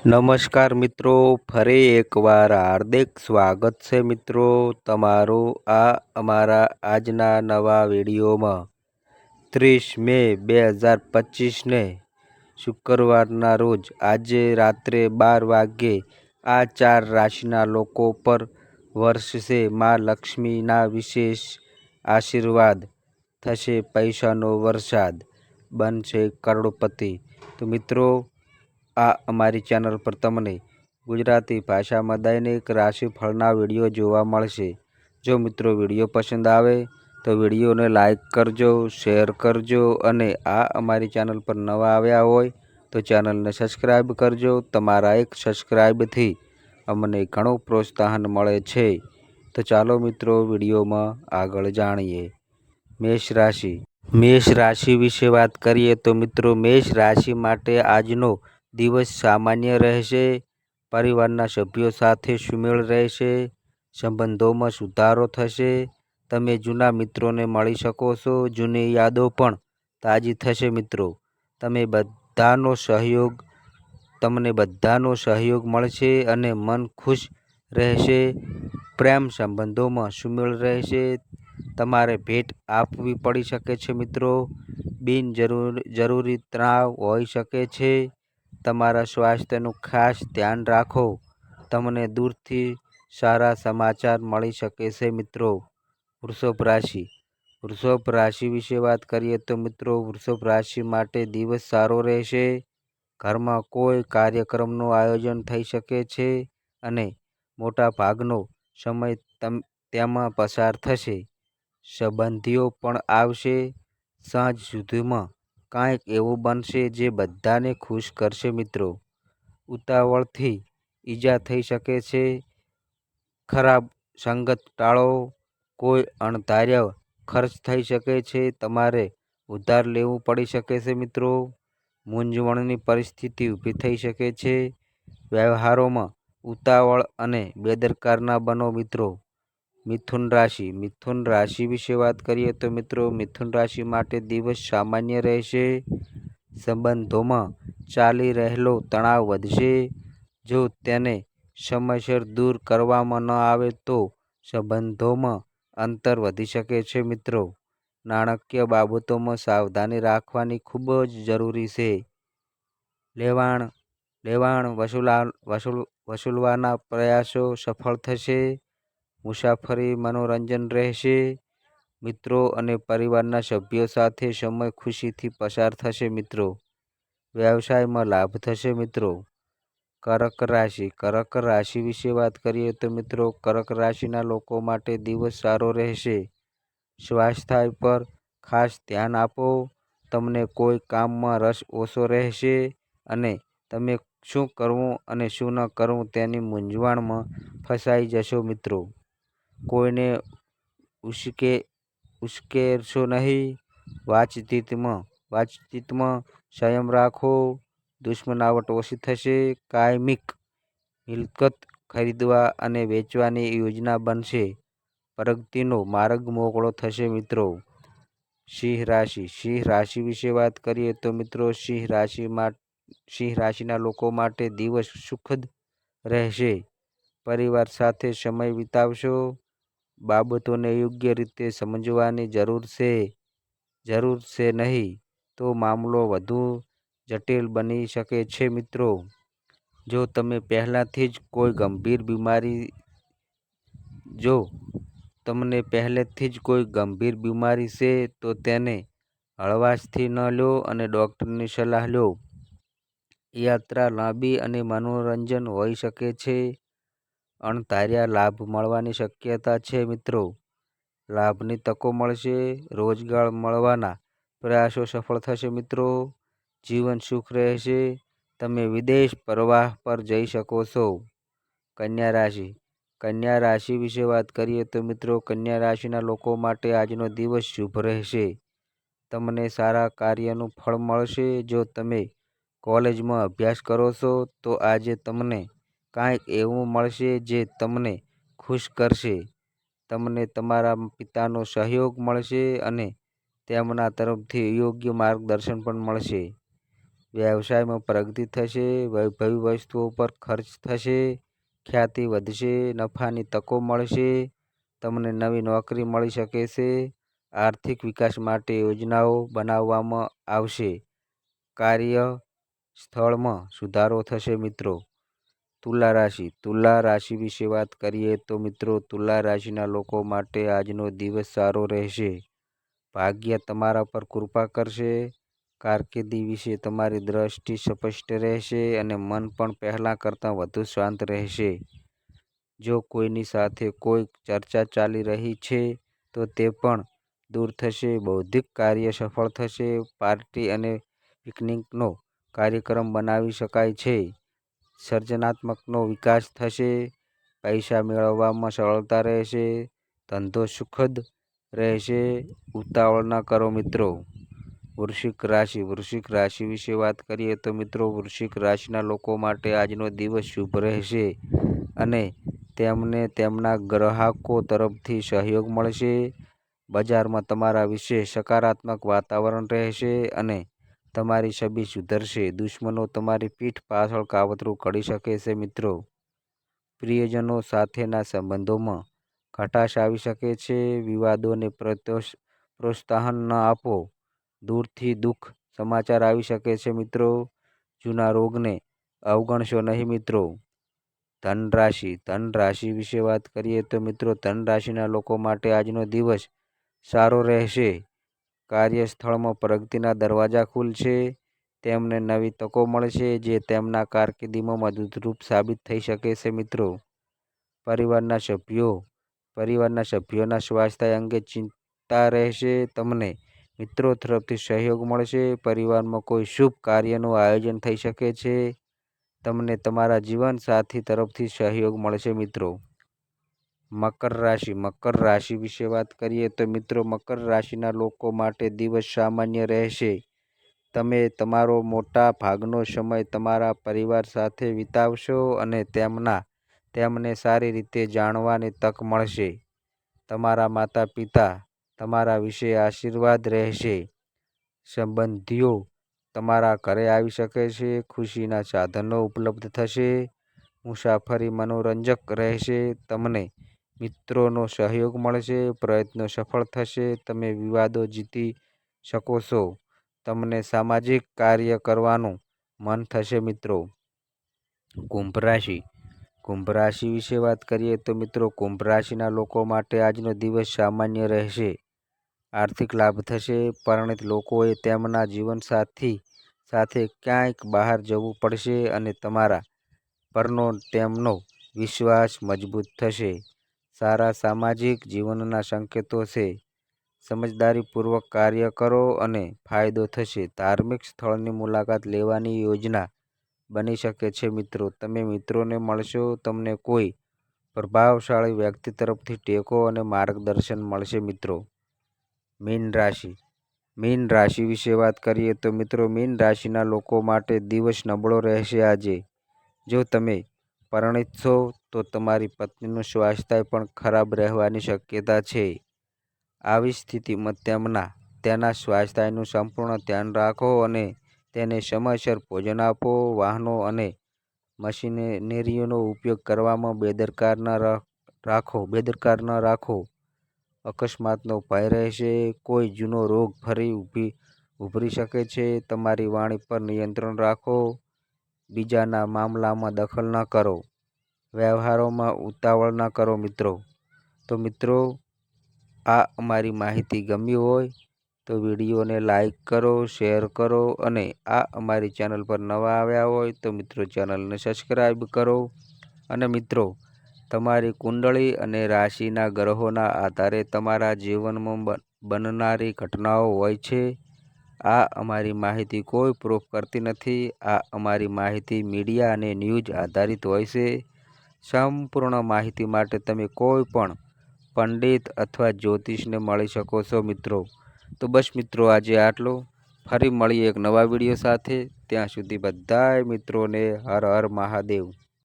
નમસ્કાર મિત્રો, ફરી એકવાર હાર્દિક સ્વાગત છે મિત્રો તમારું આ અમારા આજના નવા વિડીયોમાં। 30 મે 2025ને શુક્રવારના રોજ આજે રાત્રે 12 વાગ્યે આ 4 રાશિના લોકો પર વરસશે માં લક્ષ્મીના વિશેષ આશીર્વાદ, થશે પૈસાનો વરસાદ, બનશે કરોડપતિ। તો મિત્રો, આ અમારી ચેનલ પર તમને ગુજરાતી ભાષામાં દૈનિક રાશિફળના વિડીયો જોવા મળશે। જો મિત્રો વિડીયો પસંદ આવે તો વિડીયોને લાઈક કરજો, શેર કરજો અને આ અમારી ચેનલ પર નવા આવ્યા હોય તો ચેનલને સબસ્ક્રાઈબ કરજો। તમારા એક સબસ્ક્રાઈબથી અમને ઘણું પ્રોત્સાહન મળે છે। તો ચાલો મિત્રો વિડીયોમાં આગળ જાણીએ। મેષ રાશિ વિશે વાત કરીએ તો મિત્રો, મેષ રાશિ માટે આજનો દિવસ સામાન્ય રહેશે। પરિવારના સભ્યો સાથે સુમેળ રહેશે, સંબંધોમાં સુધારો થશે, તમે જૂના મિત્રોને મળી શકો છો, જૂની યાદો પણ તાજી થશે મિત્રો। તમને બધાનો સહયોગ મળશે અને મન ખુશ રહેશે। પ્રેમ સંબંધોમાં સુમેળ રહેશે, તમારે ભેટ આપવી પડી શકે છે મિત્રો। જરૂરી તણાવ હોઈ શકે છે, તમારા સ્વાસ્થ્યનું ખાસ ધ્યાન રાખો। તમને દૂરથી સારા સમાચાર મળી શકે છે મિત્રો। વૃષભ રાશિ વિશે વાત કરીએ તો મિત્રો, વૃષભ રાશિ માટે દિવસ સારો રહેશે। ઘરમાં કોઈ કાર્યક્રમનું આયોજન થઈ શકે છે અને મોટા ભાગનો સમય તેમાં પસાર થશે। સંબંધીઓ પણ આવશે। સાંજ સુધીમાં કંઈક એવું બનશે જે બધાને ખુશ કરશે મિત્રો। ઉતાવળથી ઈજા થઈ શકે છે, ખરાબ સંગત ટાળો, કોઈ અણધાર્યા ખર્ચ થઈ શકે છે, તમારે ઉધાર લેવું પડી શકે છે મિત્રો। મૂંઝવણની પરિસ્થિતિ ઊભી થઈ શકે છે, વ્યવહારોમાં ઉતાવળ અને બેદરકાર ના બનો મિત્રો। મિથુન રાશિ વિશે વાત કરીએ તો મિત્રો, મિથુન રાશિ માટે દિવસ સામાન્ય રહેશે। સંબંધોમાં ચાલી રહેલો તણાવ વધશે। જો તેને સમયસર દૂર કરવામાં ન આવે તો સંબંધોમાં અંતર વધી શકે છે મિત્રો। નાણાકીય બાબતોમાં સાવધાની રાખવાની ખૂબ જ જરૂરી છે। લેવાણ વસૂલવાના પ્રયાસો સફળ થશે। મુસાફરી મનોરંજન રહેશે। મિત્રો અને પરિવારના સભ્યો સાથે સમય ખુશીથી પસાર થશે મિત્રો। વ્યવસાયમાં લાભ થશે મિત્રો। કર્ક રાશિ વિશે વાત કરીએ તો મિત્રો, કર્ક રાશિના લોકો માટે દિવસ સારો રહેશે। સ્વાસ્થ્ય પર ખાસ ધ્યાન આપો, તમને કોઈ કામમાં રસ ઓછો રહેશે અને તમે શું કરવું અને શું ન કરવું તેની મૂંઝવણમાં ફસાઈ જશો મિત્રો। કોઈને ઉશ્કેરશો નહીં, વાતચીતમાં સંયમ રાખો, દુશ્મનાવટ ઓછી થશે। કાયમિક મિલકત ખરીદવા અને વેચવાની યોજના બનશે। પ્રગતિનો માર્ગ મોકળો થશે મિત્રો। સિંહ રાશિ વિશે વાત કરીએ તો મિત્રો, સિંહ રાશિના લોકો માટે દિવસ સુખદ રહેશે। પરિવાર સાથે સમય વિતાવશો, બાબતોને યોગ્ય રીતે સમજવાની જરૂર છે નહીં તો મામલો વધુ જટિલ બની શકે છે મિત્રો। જો તમને પહેલાથી જ કોઈ ગંભીર બીમારી છે તો તેને હળવાશથી ન લો અને ડૉક્ટરની સલાહ લો। યાત્રા લાંબી અને મનોરંજન હોઈ શકે છે। અણધાર્યા લાભ મળવાની શક્યતા છે મિત્રો। લાભની તકો મળશે। રોજગાર મળવાના પ્રયાસો સફળ થશે મિત્રો। જીવન સુખ રહેશે, તમે વિદેશ પ્રવાસ પર જઈ શકો છો। કન્યા રાશિ વિશે વાત કરીએ તો મિત્રો, કન્યા રાશિના લોકો માટે આજનો દિવસ શુભ રહેશે। તમને સારા કાર્યનું ફળ મળશે। જો તમે કોલેજમાં અભ્યાસ કરો છો તો આજે તમને કંઈક એવું મળશે જે તમને ખુશ કરશે। તમને તમારા પિતાનો સહયોગ મળશે અને તેમના તરફથી યોગ્ય માર્ગદર્શન પણ મળશે। વ્યવસાયમાં પ્રગતિ થશે, વૈભવી વસ્તુઓ પર ખર્ચ થશે, ખ્યાતિ વધશે, નફાની તકો મળશે, તમને નવી નોકરી મળી શકે છે, આર્થિક વિકાસ માટે યોજનાઓ બનાવવામાં આવશે, કાર્ય સ્થળમાં સુધારો થશે મિત્રો। તુલા રાશિ વિશે વાત કરીએ તો મિત્રો, તુલા રાશિના લોકો માટે આજનો દિવસ સારો રહેશે। ભાગ્ય તમારા પર કૃપા કરશે। કારકિર્દી વિશે તમારી દ્રષ્ટિ સ્પષ્ટ રહેશે અને મન પણ પહેલાં કરતાં વધુ શાંત રહેશે। જો કોઈની સાથે કોઈ ચર્ચા ચાલી રહી છે તો તે પણ દૂર થશે। બૌદ્ધિક કાર્ય સફળ થશે। પાર્ટી અને પિકનિકનો કાર્યક્રમ બનાવી શકાય છે। સર્જનાત્મકનો વિકાસ થશે। પૈસા મેળવવામાં સરળતા રહેશે। ધંધો સુખદ રહેશે। ઉતાવળ ન કરો મિત્રો। વૃશ્ચિક રાશિ વિશે વાત કરીએ તો મિત્રો, વૃશ્ચિક રાશિના લોકો માટે આજનો દિવસ શુભ રહેશે અને તેમને તેમના ગ્રાહકો તરફથી સહયોગ મળશે। બજારમાં તમારા વિશે સકારાત્મક વાતાવરણ રહેશે અને તમારી છબી સુધરશે। દુશ્મનો તમારી પીઠ પાછળ કાવતરું ઘડી શકે છે મિત્રો। પ્રિયજનો સાથેના સંબંધોમાં ખટાશ આવી શકે છે। વિવાદોને પ્રોત્સાહન ન આપો। દૂરથી દુઃખ સમાચાર આવી શકે છે મિત્રો। જૂના રોગને અવગણશો નહીં મિત્રો। ધન રાશિ વિશે વાત કરીએ તો મિત્રો, ધન રાશિના લોકો માટે આજનો દિવસ સારો રહેશે। કાર્યસ્થળમાં પ્રગતિના દરવાજા ખુલશે। તેમને નવી તકો મળશે જે તેમના કારકિર્દીમાં મદદરૂપ સાબિત થઈ શકે છે મિત્રો। પરિવારના સભ્યોના સ્વાસ્થ્ય અંગે ચિંતા રહેશે। તમને મિત્રો તરફથી સહયોગ મળશે। પરિવારમાં કોઈ શુભ કાર્યનું આયોજન થઈ શકે છે। તમને તમારા જીવનસાથી તરફથી સહયોગ મળશે મિત્રો। મકર રાશિ વિશે વાત કરીએ તો મિત્રો, મકર રાશિના લોકો માટે દિવસ સામાન્ય રહેશે। તમે તમારો મોટા ભાગનો સમય તમારા પરિવાર સાથે વિતાવશો અને તેમને સારી રીતે જાણવાની તક મળશે। તમારા માતા પિતા તમારા વિશે આશીર્વાદ રહેશે। સંબંધીઓ તમારા ઘરે આવી શકે છે। ખુશીના સાધનો ઉપલબ્ધ થશે। મુસાફરી મનોરંજક રહેશે। તમને મિત્રોનો સહયોગ મળશે। પ્રયત્નો સફળ થશે। તમે વિવાદો જીતી શકો છો। તમને સામાજિક કાર્ય કરવાનું મન થશે મિત્રો। કુંભ રાશિ વિશે વાત કરીએ તો મિત્રો, કુંભ રાશિના લોકો માટે આજનો દિવસ સામાન્ય રહેશે। આર્થિક લાભ થશે। પરિણીત લોકોએ તેમના જીવનસાથી સાથે ક્યાંક બહાર જવું પડશે અને તમારા પરનો તેમનો વિશ્વાસ મજબૂત થશે। સારા સામાજિક જીવનના સંકેતો છે। સમજદારીપૂર્વક કાર્ય કરો અને ફાયદો થશે। ધાર્મિક સ્થળની મુલાકાત લેવાની યોજના બની શકે છે મિત્રો। તમે મિત્રોને મળશો। તમને કોઈ પ્રભાવશાળી વ્યક્તિ તરફથી ટેકો અને માર્ગદર્શન મળશે મિત્રો। મીન રાશિ વિશે વાત કરીએ તો મિત્રો, મીન રાશિના લોકો માટે દિવસ નબળો રહેશે આજે। જો તમે પરિણીત છો તો તમારી પત્નીનું સ્વાસ્થ્ય પણ ખરાબ રહેવાની શક્યતા છે। આવી સ્થિતિમાં તેના સ્વાસ્થ્યનું સંપૂર્ણ ધ્યાન રાખો અને તેને સમયસર ભોજન આપો। વાહનો અને મશીનરીનો ઉપયોગ કરવામાં બેદરકાર ન રાખો। અકસ્માતનો ભય રહેશે। કોઈ જૂનો રોગ ફરી ઉભરી શકે છે। તમારી વાણી પર નિયંત્રણ રાખો। બીજાના મામલામાં દખલ ન કરો। વ્યવહારોમાં ઉતાવળ ન કરો મિત્રો। તો મિત્રો, આ અમારી માહિતી ગમી હોય તો વિડીયોને લાઈક કરો, શેર કરો અને આ અમારી ચેનલ પર નવા આવ્યા હોય તો મિત્રો ચેનલને સબસ્ક્રાઈબ કરો। અને મિત્રો, તમારી કુંડળી અને રાશિના ગ્રહોના આધારે તમારા જીવનમાં બનનારી ઘટનાઓ હોય છે। આ અમારી માહિતી કોઈ પ્રૂફ કરતી નથી। આ અમારી માહિતી મીડિયા અને ન્યૂઝ આધારિત હોય છે। સંપૂર્ણ માહિતી માટે તમે કોઈ પણ પંડિત અથવા જ્યોતિષને મળી શકો છો મિત્રો। તો બસ મિત્રો, આજે આટલું। ફરી મળીએ એક નવા વિડીયો સાથે। ત્યાં સુધી બધાય મિત્રોને હર હર મહાદેવ।